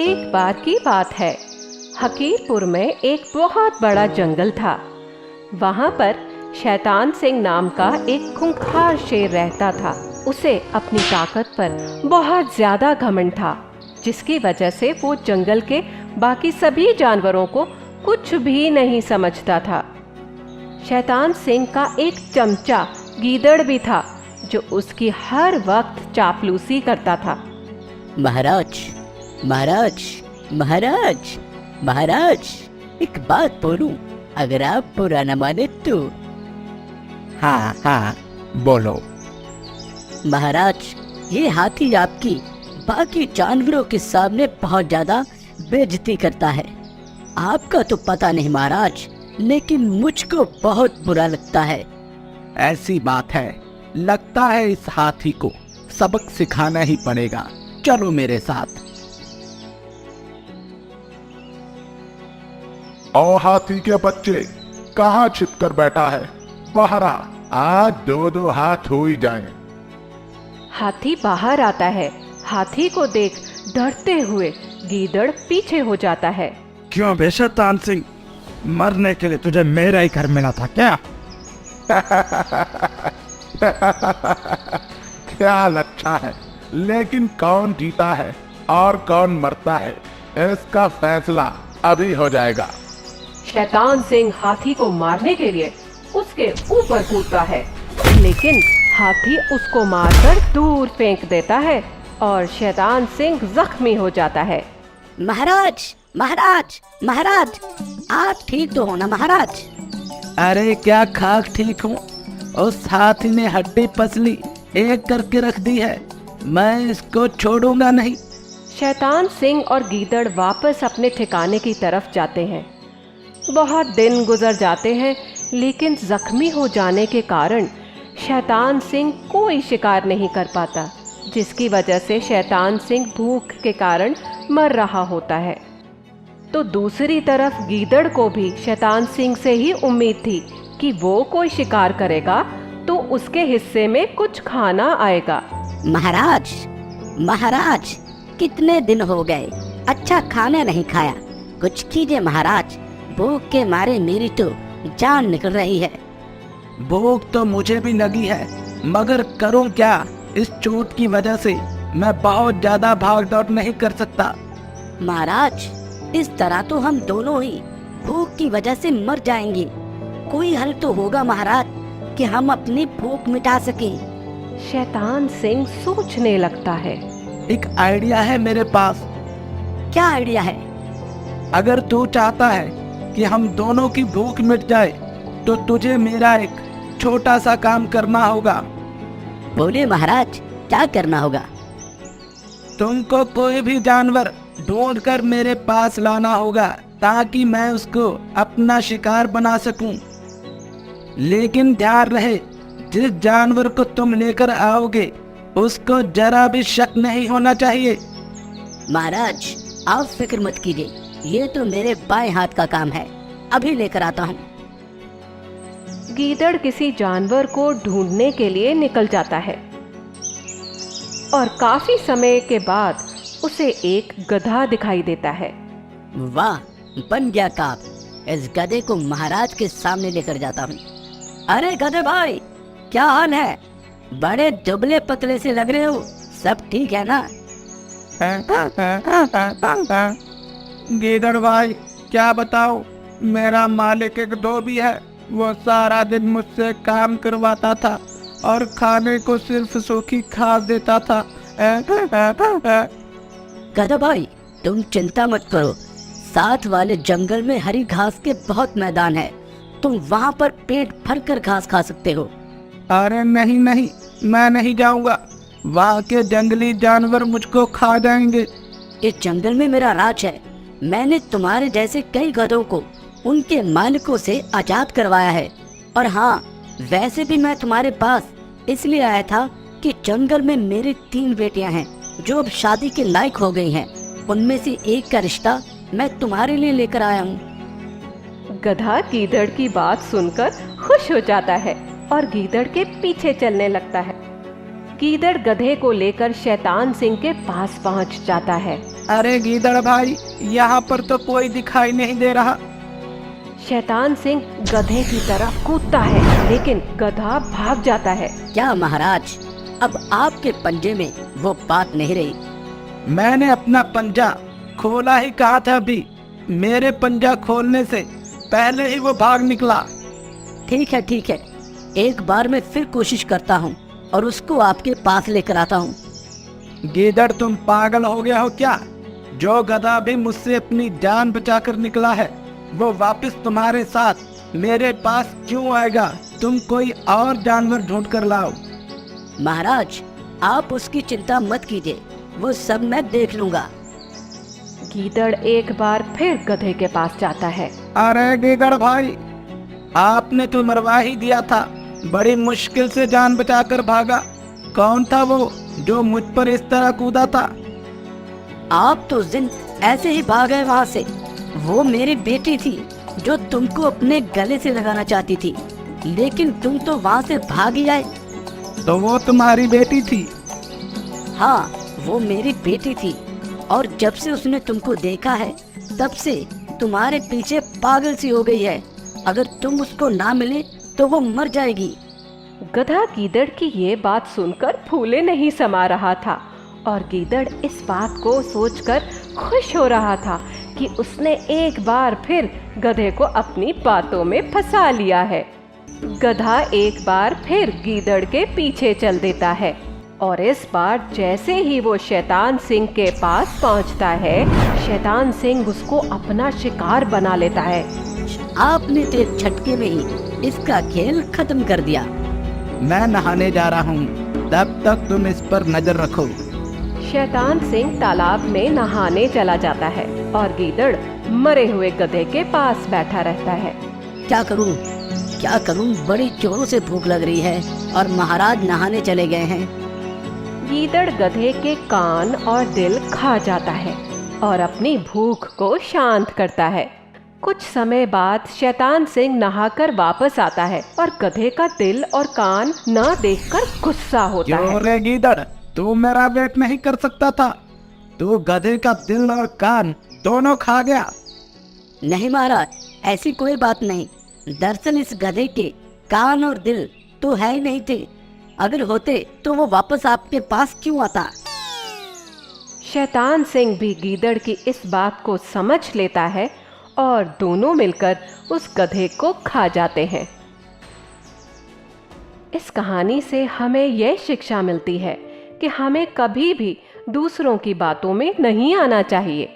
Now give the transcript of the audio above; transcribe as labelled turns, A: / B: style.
A: एक बार की बात है। हकीरपुर में एक बहुत बड़ा जंगल था। वहां पर शैतान सिंह नाम का एक खूंखार शेर रहता था। उसे अपनी ताकत पर बहुत ज्यादा घमंड था, जिसकी वजह से वो जंगल के बाकी सभी जानवरों को कुछ भी नहीं समझता था। शैतान सिंह का एक चमचा गीदड़ भी था, जो उसकी हर वक्त चापलूसी करता था।
B: महाराज, महाराज, महाराज, महाराज, एक बात बोलूं, अगर आप बुरा न माने तो।
C: हाँ हाँ, बोलो।
B: महाराज, ये हाथी आपकी बाकी जानवरों के सामने बहुत ज्यादा बेइज्जती करता है। आपका तो पता नहीं महाराज, लेकिन मुझको बहुत बुरा लगता है।
C: ऐसी बात है, लगता है इस हाथी को सबक सिखाना ही पड़ेगा। चलो मेरे साथ।
D: ओ हाथी के बच्चे, कहाँ छिपकर बैठा है? बाहर आ, आज दो दो हाथ हो ही जाएं।
A: हाथी बाहर आता है। हाथी को देख डरते हुए गीदड़ पीछे हो जाता है।
E: क्यों बे शैतान सिंह, मरने के लिए तुझे मेरा ही घर मिला था क्या?
D: ख्याल अच्छा है, लेकिन कौन जीता है और कौन मरता है, इसका फैसला अभी हो जाएगा।
A: शैतान सिंह हाथी को मारने के लिए उसके ऊपर कूदता है, लेकिन हाथी उसको मारकर दूर फेंक देता है और शैतान सिंह जख्मी हो जाता है।
B: महाराज, महाराज, महाराज, आप ठीक तो हो ना महाराज?
C: अरे क्या खाक ठीक हूँ, उस हाथी ने हड्डी पसली एक करके रख दी है, मैं इसको छोड़ूंगा नहीं।
A: शैतान सिंह और गीदड़ वापस अपने ठिकाने की तरफ जाते हैं। बहुत दिन गुजर जाते हैं, लेकिन जख्मी हो जाने के कारण शैतान सिंह कोई शिकार नहीं कर पाता, जिसकी वजह से शैतान सिंह भूख के कारण मर रहा होता है। तो दूसरी तरफ गीदड़ को भी शैतान सिंह से ही उम्मीद थी कि वो कोई शिकार करेगा तो उसके हिस्से में कुछ खाना आएगा।
B: महाराज, महाराज, कितने दिन हो गए अच्छा खाना नहीं खाया, कुछ कीजिए महाराज, भूख के मारे मेरी तो जान निकल रही है।
C: भूख तो मुझे भी लगी है, मगर करूं क्या? इस चोट की वजह से मैं बहुत ज्यादा भाग दौड़ नहीं कर सकता।
B: महाराज, इस तरह तो हम दोनों ही भूख की वजह से मर जाएंगे। कोई हल तो होगा महाराज कि हम अपनी भूख मिटा सकें।
A: शैतान सिंह सोचने लगता है।
C: एक आइडिया है मेरे पास।
B: क्या आइडिया है?
C: अगर तू चाहता है कि हम दोनों की भूख मिट जाए, तो तुझे मेरा एक छोटा सा काम करना होगा।
B: बोले महाराज, क्या करना होगा?
C: तुमको कोई भी जानवर ढूंढकर मेरे पास लाना होगा, ताकि मैं उसको अपना शिकार बना सकूं। लेकिन ध्यान रहे, जिस जानवर को तुम लेकर आओगे उसको जरा भी शक नहीं होना चाहिए।
B: महाराज, आप फिक्र मत कीजिए, ये तो मेरे बाएं हाथ का काम है, अभी लेकर आता हूँ।
A: गीदड़ किसी जानवर को ढूंढने के लिए निकल जाता है और काफी समय के बाद उसे एक गधा दिखाई देता है।
B: वाह, बन गया काम। इस गधे को महाराज के सामने लेकर जाता हूँ। अरे गधे भाई, क्या हाल है? बड़े दुबले पतले से लग रहे हो, सब ठीक है ना?
C: गीदड़ भाई, क्या बताओ, मेरा मालिक एक धोबी है, वो सारा दिन मुझसे काम करवाता था और खाने को सिर्फ सूखी घास देता था।
B: गधा भाई, तुम चिंता मत करो, साथ वाले जंगल में हरी घास के बहुत मैदान है, तुम वहाँ पर पेट भर कर घास खा सकते हो।
C: अरे नहीं नहीं, मैं नहीं जाऊंगा, वहाँ के जंगली जानवर मुझको खा जाएंगे।
B: इस जंगल में मेरा राज है, मैंने तुम्हारे जैसे कई गधों को उनके मालिकों से आजाद करवाया है। और हाँ, वैसे भी मैं तुम्हारे पास इसलिए आया था कि जंगल में मेरी 3 बेटियां हैं जो अब शादी के लायक हो गई हैं। उनमें से एक का रिश्ता मैं तुम्हारे लिए लेकर आया हूँ।
A: गधा गीदड़ की बात सुनकर खुश हो जाता है और गीदड़ के पीछे चलने लगता है। गीदड़ गधे को लेकर शैतान सिंह के पास पहुंच जाता है।
C: अरे गीदड़ भाई, यहाँ पर तो कोई दिखाई नहीं दे रहा।
A: शैतान सिंह गधे की तरफ कूदता है, लेकिन गधा भाग जाता है।
B: क्या महाराज, अब आपके पंजे में वो बात नहीं रही?
C: मैंने अपना पंजा खोला ही कहा था अभी। मेरे पंजा खोलने से पहले ही वो भाग निकला।
B: ठीक है ठीक है, एक बार मैं फिर कोशिश करता हूँ और उसको आपके पास लेकर आता हूँ।
C: गीदड़, तुम पागल हो गया हो क्या? जो गधा भी मुझसे अपनी जान बचाकर निकला है, वो वापस तुम्हारे साथ मेरे पास क्यों आएगा? तुम कोई और जानवर ढूंढ कर लाओ।
B: महाराज, आप उसकी चिंता मत कीजिए, वो सब मैं देख लूंगा।
A: गीदड़ एक बार फिर गधे के पास जाता है।
C: अरे गीदड़ भाई, आपने तो मरवा ही दिया था। बड़ी मुश्किल से जान बचाकर भागा। कौन था वो जो मुझ पर इस तरह कूदा था?
B: आप तो उस दिन ऐसे ही भाग गए वहाँ से। वो मेरी बेटी थी जो तुमको अपने गले से लगाना चाहती थी, लेकिन तुम तो वहाँ से भाग ही आए।
C: तो वो तुम्हारी बेटी थी?
B: हाँ, वो मेरी बेटी थी, और जब से उसने तुमको देखा है तब से तुम्हारे पीछे पागल सी हो गई है। अगर तुम उसको ना मिले तो वो मर जाएगी।
A: गधा गीदड़ की ये बात सुनकर फूले नहीं समा रहा था, और गीदड़ इस बात को सोचकर खुश हो रहा था कि उसने एक बार फिर गधे को अपनी बातों में फंसा लिया है। गधा एक बार फिर गीदड़ के पीछे चल देता है, और इस बार जैसे ही वो शैतान सिंह के पास पहुंचता है, शैतान सिंह उसको अपना शिकार बना लेता है।
B: आपने तो एक झटके में ही इसका खेल खत्म कर दिया।
C: मैं नहाने जा रहा हूँ, तब तक तुम इस पर नजर रखो।
A: शैतान सिंह तालाब में नहाने चला जाता है, और गीदड़ मरे हुए गधे के पास बैठा रहता है।
B: क्या करूं क्या करूं, बड़ी जोरों से भूख लग रही है और महाराज नहाने चले गए हैं।
A: गीदड़ गधे के कान और दिल खा जाता है और अपनी भूख को शांत करता है। कुछ समय बाद शैतान सिंह नहाकर वापस आता है और गधे का दिल और कान न देखकर गुस्सा होता है।
C: रे गीदड़, तू मेरा वेट नहीं कर सकता था। तू गधे का दिल और कान दोनों खा गया।
B: नहीं महाराज, ऐसी कोई बात नहीं। दरअसल इस गधे के कान और दिल तो है ही नहीं थे। अगर होते तो वो वापस आपके पास क्यों आता?
A: शैतान सिंह भी गीदड़ की इस बात को समझ लेता है और दोनों मिलकर उस गधे को खा जाते हैं। इस कहानी से हमें यह शिक्षा मिलती है कि हमें कभी भी दूसरों की बातों में नहीं आना चाहिए।